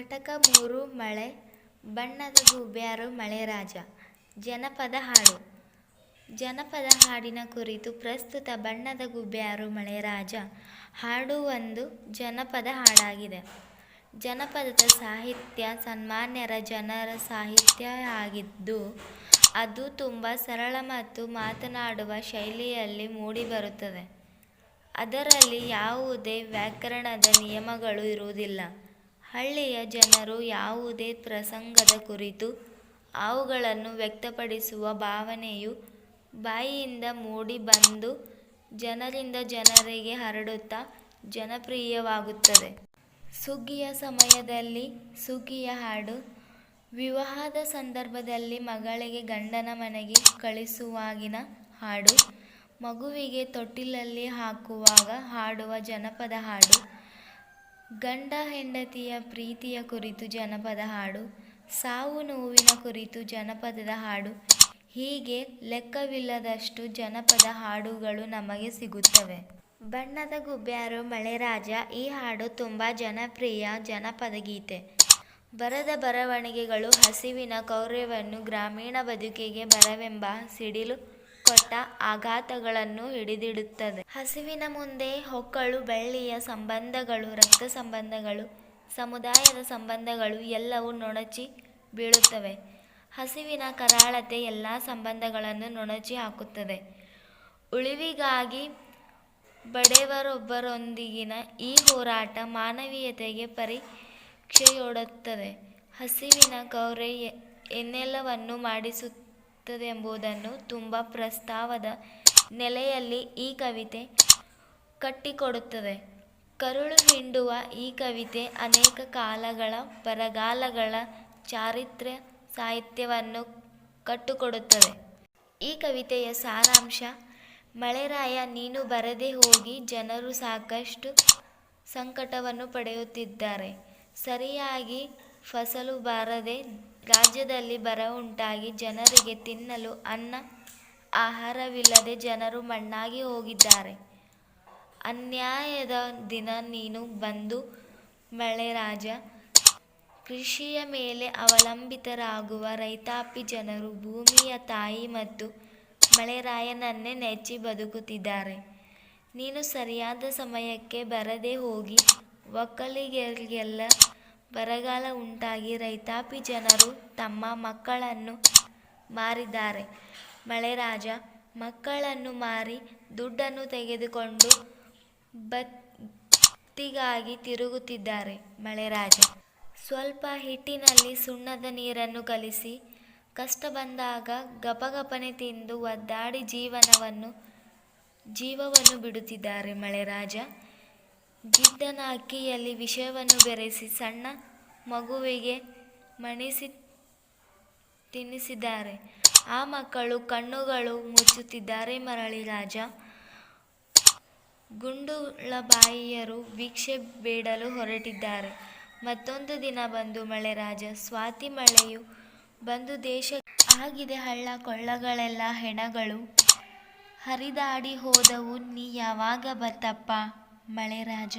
ಘಟಕ 3 ಮಳೆ ಬಣ್ಣದ ಗೂಬ್ಯಾರು ಮಳೆರಾಜ. ಜನಪದ ಹಾಡು. ಜನಪದ ಹಾಡಿನ ಕುರಿತು ಪ್ರಸ್ತುತ ಬಣ್ಣದ ಗೂಬ್ಯಾರು ಮಳೆರಾಜ ಹಾಡು ಒಂದು ಜನಪದ ಹಾಡಾಗಿದೆ. ಜನಪದದ ಸಾಹಿತ್ಯ ಸಾಮಾನ್ಯರ ಜನರ ಸಾಹಿತ್ಯ ಆಗಿದ್ದು, ಅದು ತುಂಬ ಸರಳ ಮತ್ತು ಮಾತನಾಡುವ ಶೈಲಿಯಲ್ಲಿ ಮೂಡಿಬರುತ್ತದೆ. ಅದರಲ್ಲಿ ಯಾವುದೇ ವ್ಯಾಕರಣದ ನಿಯಮಗಳು ಇರುವುದಿಲ್ಲ. ಹಳ್ಳಿಯ ಜನರು ಯಾವುದೇ ಪ್ರಸಂಗದ ಕುರಿತು ಅವುಗಳನ್ನು ವ್ಯಕ್ತಪಡಿಸುವ ಭಾವನೆಯು ಬಾಯಿಯಿಂದ ಮೂಡಿ ಬಂದು ಜನರಿಂದ ಜನರಿಗೆ ಹರಡುತ್ತಾ ಜನಪ್ರಿಯವಾಗುತ್ತದೆ. ಸುಗ್ಗಿಯ ಸಮಯದಲ್ಲಿ ಸುಗ್ಗಿಯ ಹಾಡು. ವಿವಾಹದ ಸಂದರ್ಭದಲ್ಲಿ ಮಗಳಿಗೆ ಗಂಡನ ಮನೆಗೆ ಕಳಿಸುವಾಗಿನ ಹಾಡು. ಮಗುವಿಗೆ ತೊಟ್ಟಿಲಲ್ಲಿ ಹಾಕುವಾಗ ಹಾಡುವ ಜನಪದ ಹಾಡು. ಗಂಡ ಹೆಂಡತಿಯ ಪ್ರೀತಿಯ ಕುರಿತು ಜನಪದ ಹಾಡು. ಸಾವು ನೋವಿನ ಕುರಿತು ಜನಪದದ ಹಾಡು. ಹೀಗೆ ಲೆಕ್ಕವಿಲ್ಲದಷ್ಟು ಜನಪದ ಹಾಡುಗಳು ನಮಗೆ ಸಿಗುತ್ತವೆ. ಬಣ್ಣದ ಗೂಬ್ಯಾರು ಮಳೆರಾಜ ಈ ಹಾಡು ತುಂಬ ಜನಪ್ರಿಯ ಜನಪದ ಗೀತೆ. ಬರದ ಬರವಣಿಗೆಗಳು ಹಸಿವಿನ ಕ್ರೌರ್ಯವನ್ನು, ಗ್ರಾಮೀಣ ಬದುಕಿಗೆ ಬರವೆಂಬ ಸಿಡಿಲು ಕೊಟ್ಟ ಆಘಾತಗಳನ್ನು ಹಿಡಿದಿಡುತ್ತದೆ. ಹಸಿವಿನ ಮುಂದೆ ಹೊಕ್ಕಳು ಬೆಳ್ಳಿಯ ಸಂಬಂಧಗಳು, ರಕ್ತ ಸಂಬಂಧಗಳು, ಸಮುದಾಯದ ಸಂಬಂಧಗಳು ಎಲ್ಲವೂ ನೊಣಚಿ ಬೀಳುತ್ತವೆ. ಹಸಿವಿನ ಕರಾಳತೆ ಎಲ್ಲ ಸಂಬಂಧಗಳನ್ನು ನೊಣಚಿ ಹಾಕುತ್ತದೆ. ಉಳಿವಿಗಾಗಿ ಬಡವರೊಬ್ಬರೊಂದಿಗಿನ ಈ ಹೋರಾಟ ಮಾನವೀಯತೆಗೆ ಪರೀಕ್ಷೆಯೊಡ್ಡುತ್ತದೆ. ಹಸಿವಿನ ಕ್ರೌರ್ಯ ಏನೆಲ್ಲವನ್ನು ಮಾಡಿಸುತ್ತದೆಂಬುದನ್ನು ತುಂಬ ಪ್ರಸ್ತಾವದ ನೆಲೆಯಲ್ಲಿ ಈ ಕವಿತೆ ಕಟ್ಟಿಕೊಡುತ್ತದೆ. ಕರುಳು ಹಿಂಡುವ ಈ ಕವಿತೆ ಅನೇಕ ಕಾಲಗಳ ಬರಗಾಲಗಳ ಚಾರಿತ್ರ್ಯ ಸಾಹಿತ್ಯವನ್ನು ಕಟ್ಟಿಕೊಡುತ್ತದೆ. ಈ ಕವಿತೆಯ ಸಾರಾಂಶ: ಮಳೆರಾಯ, ನೀನು ಬರದೆ ಹೋಗಿ ಜನರು ಸಾಕಷ್ಟು ಸಂಕಟವನ್ನು ಪಡುತ್ತಿದ್ದಾರೆ. ಸರಿಯಾಗಿ ಫಸಲು ಬಾರದೆ ರಾಜ್ಯದಲ್ಲಿ ಬರ ಉಂಟಾಗಿ ಜನರಿಗೆ ತಿನ್ನಲು ಅನ್ನ ಆಹಾರವಿಲ್ಲದೆ ಜನರು ಮಣ್ಣಾಗಿ ಹೋಗಿದ್ದಾರೆ. ಅನ್ಯಾಯದ ದಿನ ನೀನು ಬಂದು ಮಳೆರಾಜ. ಕೃಷಿಯ ಮೇಲೆ ಅವಲಂಬಿತರಾಗುವ ರೈತಾಪಿ ಜನರು ಭೂಮಿಯ ತಾಯಿ ಮತ್ತು ಮಳೆರಾಯನನ್ನೇ ನೆಚ್ಚಿ ಬದುಕುತ್ತಿದ್ದಾರೆ. ನೀನು ಸರಿಯಾದ ಸಮಯಕ್ಕೆ ಬರದೆ ಹೋಗಿ ಒಕ್ಕಲಿಗರಿಗೆಲ್ಲ ಬರಗಾಲ ಉಂಟಾಗಿ ರೈತಾಪಿ ಜನರು ತಮ್ಮ ಮಕ್ಕಳನ್ನು ಮಾರಿದ್ದಾರೆ. ಮಳೆರಾಜ, ಮಕ್ಕಳನ್ನು ಮಾರಿ ದುಡ್ಡನ್ನು ತೆಗೆದುಕೊಂಡು ಬತ್ತಿಗಾಗಿ ತಿರುಗುತ್ತಿದ್ದಾರೆ. ಮಳೆರಾಜ, ಸ್ವಲ್ಪ ಹಿಟ್ಟಿನಲ್ಲಿ ಸುಣ್ಣದ ನೀರನ್ನು ಕಲಿಸಿ ಕಷ್ಟ ಬಂದಾಗ ಗಪಗಪನೆ ತಿಂದು ಒದ್ದಾಡಿ ಜೀವವನ್ನು ಬಿಡುತ್ತಿದ್ದಾರೆ. ಮಳೆರಾಜ, ಗಿದ್ದನ ಅಕ್ಕಿಯಲ್ಲಿ ವಿಷವನ್ನು ಬೆರೆಸಿ ಸಣ್ಣ ಮಗುವಿಗೆ ಮಣಿಸಿ ತಿನ್ನಿಸಿದ್ದಾರೆ. ಆ ಮಕ್ಕಳು ಕಣ್ಣುಗಳು ಮುಚ್ಚುತ್ತಿದ್ದಾರೆ. ಮಳೆರಾಜ, ಗುಂಡುಳಬಾಯಿಯರು ಭಿಕ್ಷೆ ಬೇಡಲು ಹೊರಟಿದ್ದಾರೆ. ಮತ್ತೊಂದು ದಿನ ಬಂದು ಮಳೆರಾಜ. ಸ್ವಾತಿ ಮಳೆಯು ಬಂದು ದೇಶ ಆಗಿದೆ ಹಳ್ಳ ಕೊಳ್ಳಗಳೆಲ್ಲ ಹೆಣಗಳು ಹರಿದಾಡಿ ಹೋದವು. ನೀ ಯಾವಾಗ ಬರ್ತಪ್ಪ ಮಳೆರಾಜ.